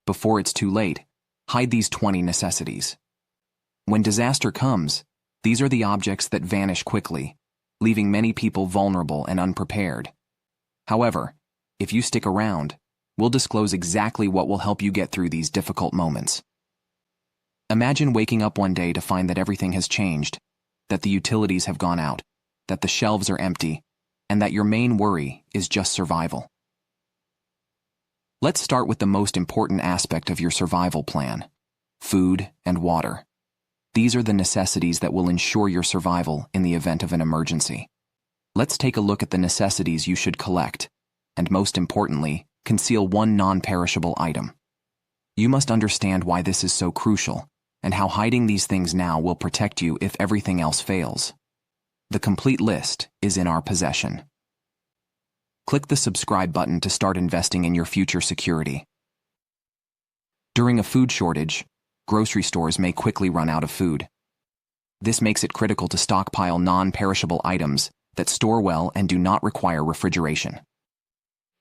Before it's too late, hide these 20 necessities. When disaster comes, these are the objects that vanish quickly, leaving many people vulnerable and unprepared. However, if you stick around, we'll disclose exactly what will help you get through these difficult moments. Imagine waking up one day to find that everything has changed, that the utilities have gone out, that the shelves are empty, and that your main worry is just survival. Let's start with the most important aspect of your survival plan: food and water. These are the necessities that will ensure your survival in the event of an emergency. Let's take a look at the necessities you should collect, and most importantly, conceal one non-perishable item. You must understand why this is so crucial, and how hiding these things now will protect you if everything else fails. The complete list is in our possession. Click the subscribe button to start investing in your future security. During a food shortage, grocery stores may quickly run out of food. This makes it critical to stockpile non-perishable items that store well and do not require refrigeration.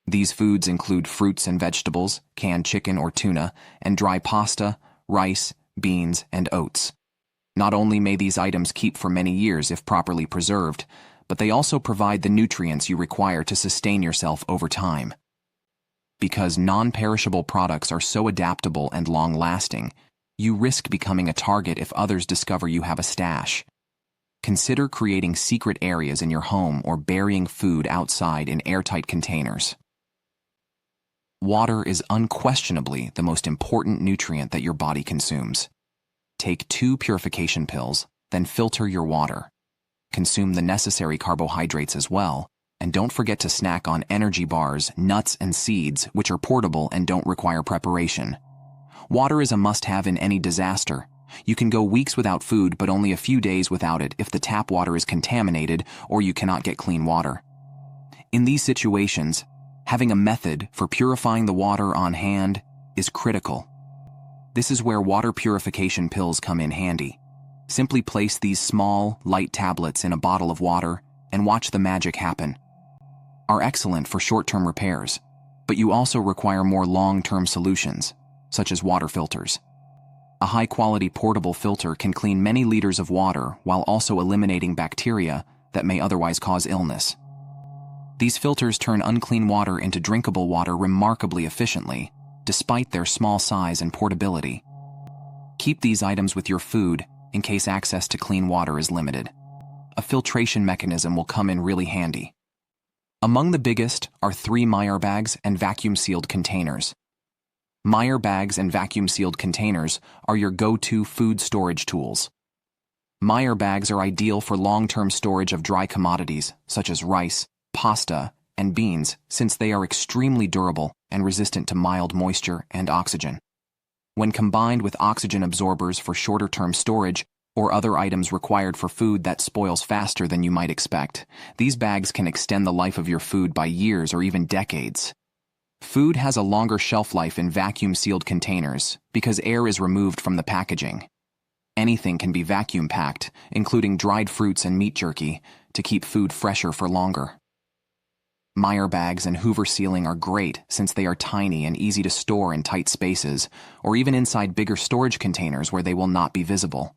These foods include fruits and vegetables, canned chicken or tuna, and dry pasta, rice, beans, and oats. Not only may these items keep for many years if properly preserved, but they also provide the nutrients you require to sustain yourself over time. Because non-perishable products are so adaptable and long-lasting, you risk becoming a target if others discover you have a stash. Consider creating secret areas in your home or burying food outside in airtight containers. Water is unquestionably the most important nutrient that your body consumes. Take 2 purification pills, then filter your water. Consume the necessary carbohydrates as well, and don't forget to snack on energy bars, nuts, and seeds, which are portable and don't require preparation. Water is a must-have in any disaster. You can go weeks without food, but only a few days without it if the tap water is contaminated or you cannot get clean water. In these situations, having a method for purifying the water on hand is critical. This is where water purification pills come in handy. Simply place these small, light tablets in a bottle of water and watch the magic happen. Are excellent for short-term repairs, but you also require more long-term solutions, such as water filters. A high-quality portable filter can clean many liters of water while also eliminating bacteria that may otherwise cause illness. These filters turn unclean water into drinkable water remarkably efficiently, despite their small size and portability. Keep these items with your food in case access to clean water is limited. A filtration mechanism will come in really handy. Among the biggest are 3 Meyer bags and vacuum-sealed containers. Meyer bags and vacuum-sealed containers are your go-to food storage tools. Meyer bags are ideal for long-term storage of dry commodities such as rice, pasta, and beans, since they are extremely durable and resistant to mild moisture and oxygen. When combined with oxygen absorbers for shorter-term storage or other items required for food that spoils faster than you might expect, these bags can extend the life of your food by years or even decades. Food has a longer shelf life in vacuum-sealed containers because air is removed from the packaging. Anything can be vacuum-packed, including dried fruits and meat jerky, to keep food fresher for longer. Meyer bags and Hoover sealing are great since they are tiny and easy to store in tight spaces, or even inside bigger storage containers where they will not be visible.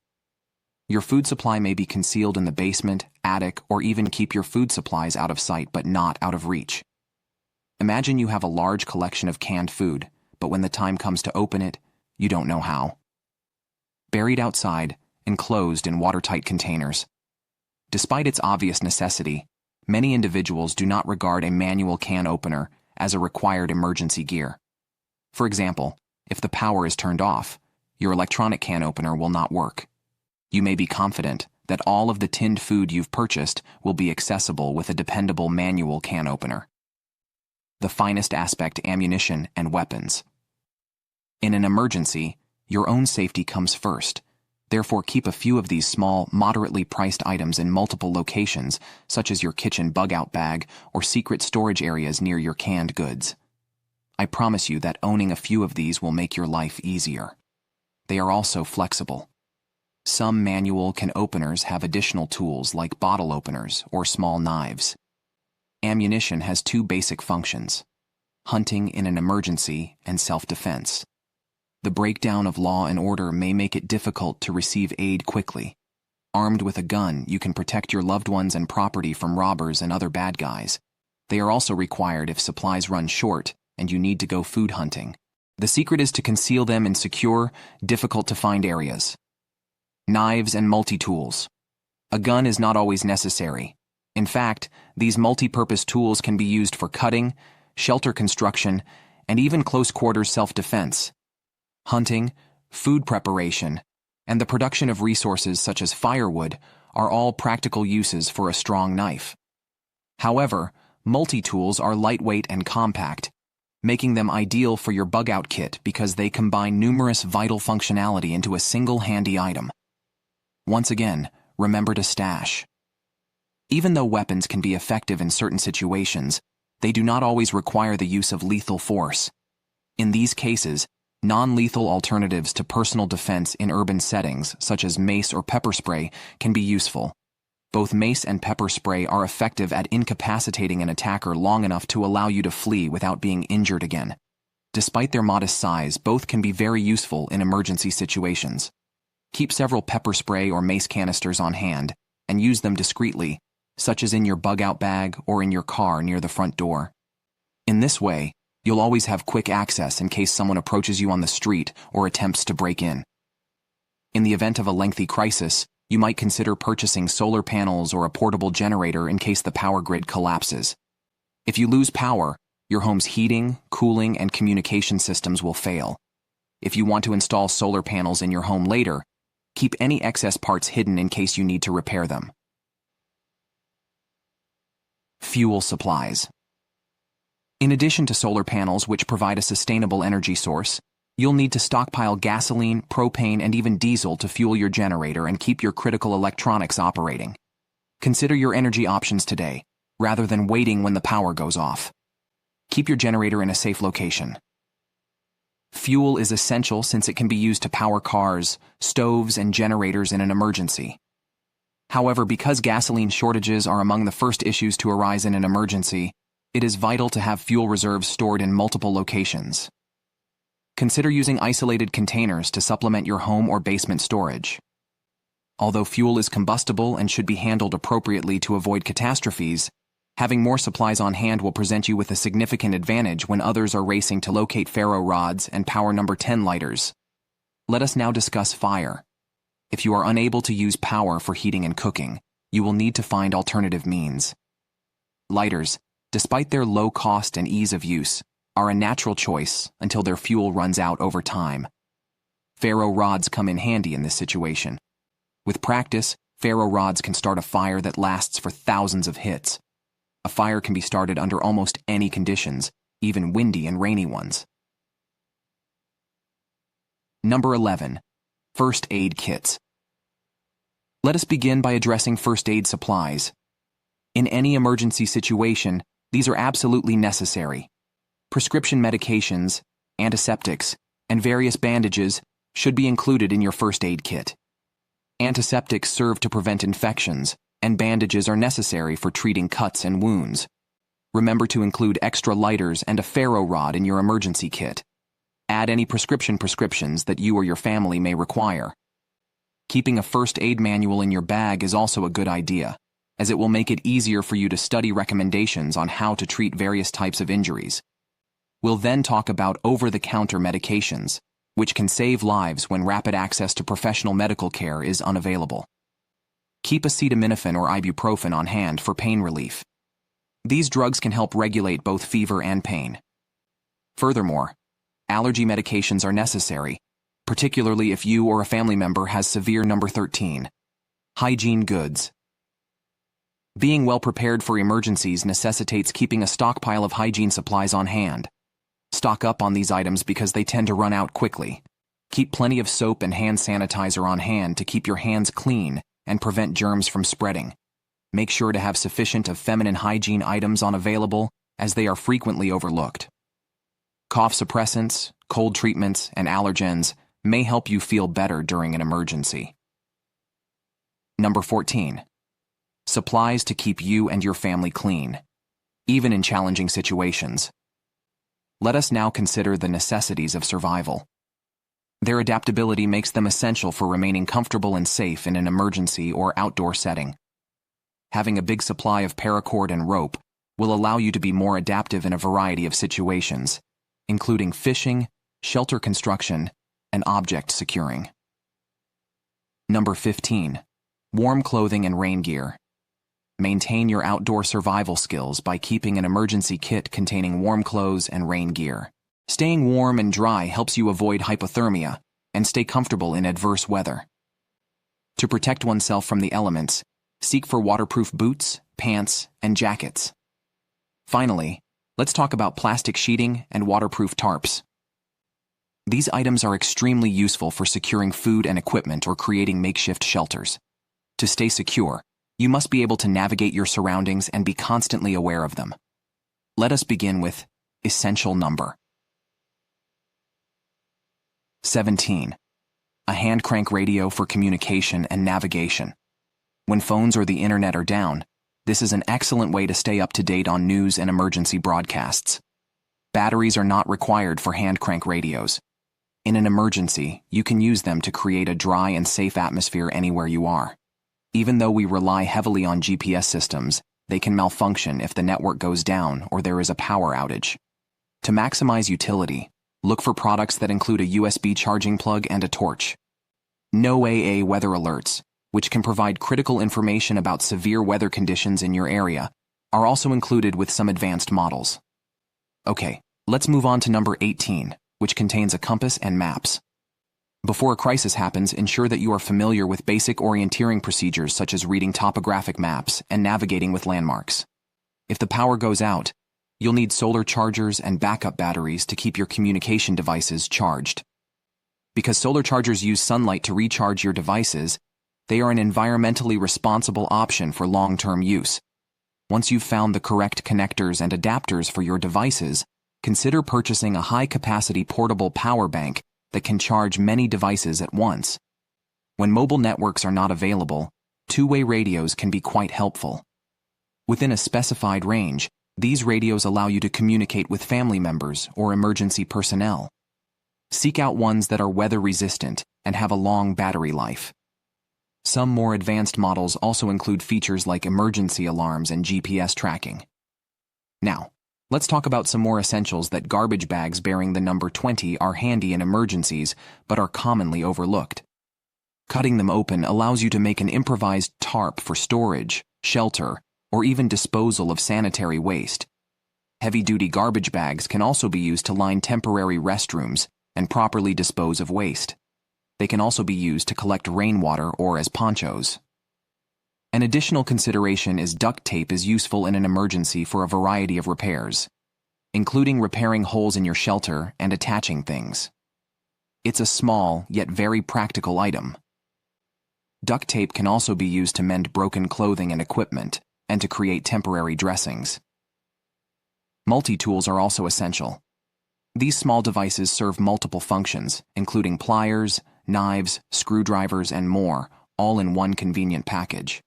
Your food supply may be concealed in the basement, attic, or even keep your food supplies out of sight but not out of reach. Imagine you have a large collection of canned food, but when the time comes to open it, you don't know how. Buried outside, enclosed in watertight containers. Despite its obvious necessity, many individuals do not regard a manual can opener as a required emergency gear. For example, if the power is turned off, your electronic can opener will not work. You may be confident that all of the tinned food you've purchased will be accessible with a dependable manual can opener. The finest aspect: ammunition and weapons. In an emergency, your own safety comes first. Therefore, keep a few of these small, moderately priced items in multiple locations, such as your kitchen bug-out bag or secret storage areas near your canned goods. I promise you that owning a few of these will make your life easier. They are also flexible. Some manual can openers have additional tools like bottle openers or small knives. Ammunition has 2 basic functions: hunting in an emergency and self-defense. The breakdown of law and order may make it difficult to receive aid quickly. Armed with a gun, you can protect your loved ones and property from robbers and other bad guys. They are also required if supplies run short and you need to go food hunting. The secret is to conceal them in secure, difficult-to-find areas. Knives and multi-tools. A gun is not always necessary. In fact, these multi-purpose tools can be used for cutting, shelter construction, and even close-quarters self-defense. Hunting, food preparation, and the production of resources such as firewood are all practical uses for a strong knife. However, multi-tools are lightweight and compact, making them ideal for your bug-out kit because they combine numerous vital functionality into a single handy item. Once again, remember to stash. Even though weapons can be effective in certain situations, they do not always require the use of lethal force. In these cases, non-lethal alternatives to personal defense in urban settings, such as mace or pepper spray, can be useful. Both mace and pepper spray are effective at incapacitating an attacker long enough to allow you to flee without being injured again. Despite their modest size, both can be very useful in emergency situations. Keep several pepper spray or mace canisters on hand and use them discreetly, such as in your bug-out bag or in your car near the front door. In this way, you'll always have quick access in case someone approaches you on the street or attempts to break in. In the event of a lengthy crisis, you might consider purchasing solar panels or a portable generator in case the power grid collapses. If you lose power, your home's heating, cooling, and communication systems will fail. If you want to install solar panels in your home later, keep any excess parts hidden in case you need to repair them. Fuel supplies. In addition to solar panels, which provide a sustainable energy source, you'll need to stockpile gasoline, propane, and even diesel to fuel your generator and keep your critical electronics operating. Consider your energy options today, rather than waiting when the power goes off. Keep your generator in a safe location. Fuel is essential since it can be used to power cars, stoves, and generators in an emergency. However, because gasoline shortages are among the first issues to arise in an emergency, it is vital to have fuel reserves stored in multiple locations. Consider using isolated containers to supplement your home or basement storage. Although fuel is combustible and should be handled appropriately to avoid catastrophes, having more supplies on hand will present you with a significant advantage when others are racing to locate ferro rods and power number 10 lighters. Let us now discuss fire. If you are unable to use power for heating and cooking, you will need to find alternative means. Lighters, despite their low cost and ease of use, are a natural choice until their fuel runs out over time. Ferro rods come in handy in this situation. With practice, ferro rods can start a fire that lasts for thousands of hits. A fire can be started under almost any conditions, even windy and rainy ones. Number 11. First aid kits. Let us begin by addressing first aid supplies. In any emergency situation, these are absolutely necessary. Prescription medications, antiseptics, and various bandages should be included in your first aid kit. Antiseptics serve to prevent infections, and bandages are necessary for treating cuts and wounds. Remember to include extra lighters and a ferro rod in your emergency kit. Add any prescriptions that you or your family may require. Keeping a first aid manual in your bag is also a good idea, as it will make it easier for you to study recommendations on how to treat various types of injuries. We'll then talk about over-the-counter medications, which can save lives when rapid access to professional medical care is unavailable. Keep acetaminophen or ibuprofen on hand for pain relief. These drugs can help regulate both fever and pain. Furthermore, allergy medications are necessary, particularly if you or a family member has severe number 13. Hygiene goods. Being well prepared for emergencies necessitates keeping a stockpile of hygiene supplies on hand. Stock up on these items because they tend to run out quickly. Keep plenty of soap and hand sanitizer on hand to keep your hands clean and prevent germs from spreading. Make sure to have sufficient of feminine hygiene items on available, as they are frequently overlooked. Cough suppressants, cold treatments, and allergens may help you feel better during an emergency. Number 14. Supplies to keep you and your family clean, even in challenging situations. Let us now consider the necessities of survival. Their adaptability makes them essential for remaining comfortable and safe in an emergency or outdoor setting. Having a big supply of paracord and rope will allow you to be more adaptive in a variety of situations, including fishing, shelter construction, and object securing. Number 15. Warm clothing and rain gear. Maintain your outdoor survival skills by keeping an emergency kit containing warm clothes and rain gear. Staying warm and dry helps you avoid hypothermia and stay comfortable in adverse weather. To protect oneself from the elements, seek for waterproof boots, pants, and jackets. Finally, let's talk about plastic sheeting and waterproof tarps. These items are extremely useful for securing food and equipment or creating makeshift shelters. To stay secure, you must be able to navigate your surroundings and be constantly aware of them. Let us begin with essential number 17. A hand crank radio for communication and navigation. When phones or the internet are down, this is an excellent way to stay up to date on news and emergency broadcasts. Batteries are not required for hand crank radios. In an emergency, you can use them to create a dry and safe atmosphere anywhere you are. Even though we rely heavily on GPS systems, they can malfunction if the network goes down or there is a power outage. To maximize utility, look for products that include a USB charging plug and a torch. NOAA weather alerts, which can provide critical information about severe weather conditions in your area, are also included with some advanced models. Okay, let's move on to number 18, which contains a compass and maps. Before a crisis happens, ensure that you are familiar with basic orienteering procedures such as reading topographic maps and navigating with landmarks. If the power goes out, you'll need solar chargers and backup batteries to keep your communication devices charged. Because solar chargers use sunlight to recharge your devices, they are an environmentally responsible option for long-term use. Once you've found the correct connectors and adapters for your devices, consider purchasing a high-capacity portable power bank that can charge many devices at once. When mobile networks are not available, two-way radios can be quite helpful. Within a specified range, these radios allow you to communicate with family members or emergency personnel. Seek out ones that are weather-resistant and have a long battery life. Some more advanced models also include features like emergency alarms and GPS tracking. Now, let's talk about some more essentials that garbage bags bearing the number 20 are handy in emergencies but are commonly overlooked. Cutting them open allows you to make an improvised tarp for storage, shelter, or even disposal of sanitary waste. Heavy-duty garbage bags can also be used to line temporary restrooms and properly dispose of waste. They can also be used to collect rainwater or as ponchos. An additional consideration is duct tape is useful in an emergency for a variety of repairs, including repairing holes in your shelter and attaching things. It's a small yet very practical item. Duct tape can also be used to mend broken clothing and equipment and to create temporary dressings. Multi-tools are also essential. These small devices serve multiple functions, including pliers, knives, screwdrivers, and more, all in one convenient package.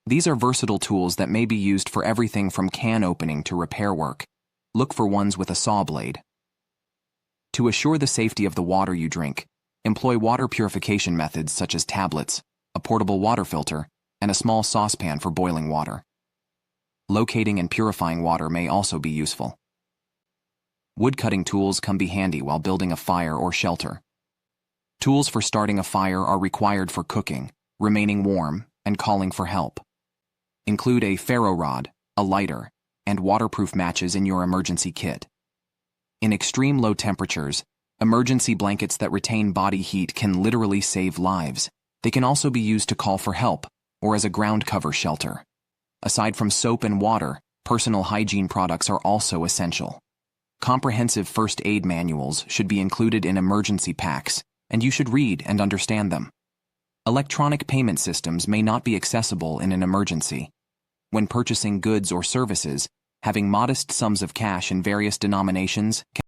These are versatile tools that may be used for everything from can opening to repair work. Look for ones with a saw blade. To assure the safety of the water you drink, employ water purification methods such as tablets, a portable water filter, and a small saucepan for boiling water. Locating and purifying water may also be useful. Wood-cutting tools can be handy while building a fire or shelter. Tools for starting a fire are required for cooking, remaining warm, and calling for help. Include a ferro rod, a lighter, and waterproof matches in your emergency kit. In extreme low temperatures, emergency blankets that retain body heat can literally save lives. They can also be used to call for help or as a ground cover shelter. Aside from soap and water, personal hygiene products are also essential. Comprehensive first aid manuals should be included in emergency packs, and you should read and understand them. Electronic payment systems may not be accessible in an emergency. When purchasing goods or services, having modest sums of cash in various denominations can